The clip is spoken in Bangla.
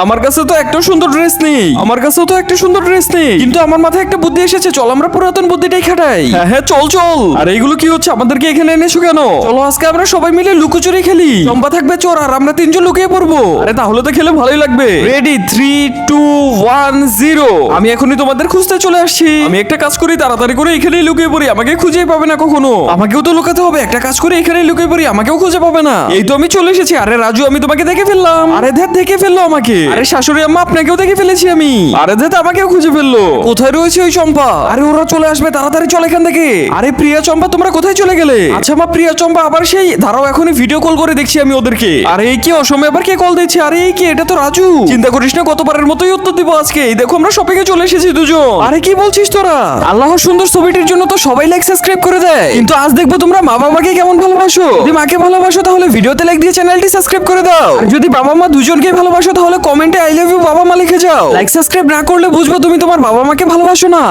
আমার কাছে তো একটা সুন্দর ড্রেস নেই, কিন্তু আমার মাথায় একটা বুদ্ধি এসেছে, চল আমরা পুরাতন বুদ্ধিটাই খাটাই। হ্যাঁ হ্যাঁ চল চল। আর এইগুলো কি হচ্ছে, আমাদেরকে এখানে এনেছো কেন? চলো আজকে আমরা সবাই মিলে লুকোচুরি খেলি। চম্পা থাকবে চোর আর আমরা তিনজন লুকিয়ে পড়বো। আরে তাহলে তো খেলে ভালোই লাগবে। রেডি 3 2 1 0। আমি এখনই তোমাদের খুঁজতে চলে আসছি। আমি একটা কাজ করি, তাড়াতাড়ি করে এখানেই লুকিয়ে পড়ি, আমাকে খুঁজেই পাবে না কখনো। আমাকেও তো লুকাতে হবে, একটা কাজ করে এখানেই লুকিয়ে পড়ি, আমাকেও খুঁজে পাবে না। এই তো আমি চলে এসেছি। আরে রাজু আমি তোমাকে দেখে ফেললাম। আরে ধ্যাত দেখে ফেললো আমাকে। আরে শাশুড়ি আম্মা আপনাকেও দেখে ফেলেছি আমি। আরে ধ্যাত আমাকেও খুঁজে ফেললো। কোথায় রয়েছে ওই চম্পা? আরে ওরা চলে আসবে, তাড়াতাড়ি চল এখান থেকে। আরে প্রিয়া চম্পা তোমরা কোথায় চলে গেলে? আচ্ছা মা প্রিয়া চম্পা আবার সেই দাঁড়াও, এখনই ভিডিও কল করে দেখছি আমি ওদেরকে। আরে এই কি অসময়ে আবার কে কল দিচ্ছে? আরে এই কি, এটা তো রাজু। চিন্তা করিস না, গতবারের মতোই উত্তর দিব আজকে। এই দেখো আমরা শপিং এ চলে এসেছি দুজন। আরে কি বলছিস তোরা? আল্লাহর সুন্দর ছবিটির জন্য তো সবাই লাইক সাবস্ক্রাইব করে দেয়, কিন্তু আজ দেখবো তোমরা মা বাবাকে কেমন ভালোবাসো। যদি মাকে ভালোবাসো তাহলে ভিডিওতে লাইক দিয়ে চ্যানেলটি সাবস্ক্রাইব করে দাও। আর যদি বাবা মা দুজনকে ভালোবাসো তাহলে কমেন্টে আই লাভ ইউ বাবা মা লিখে যাও। লাইক সাবস্ক্রাইব না করলে বুঝবো তুমি তোমার বাবা মাকে ভালোবাসো না।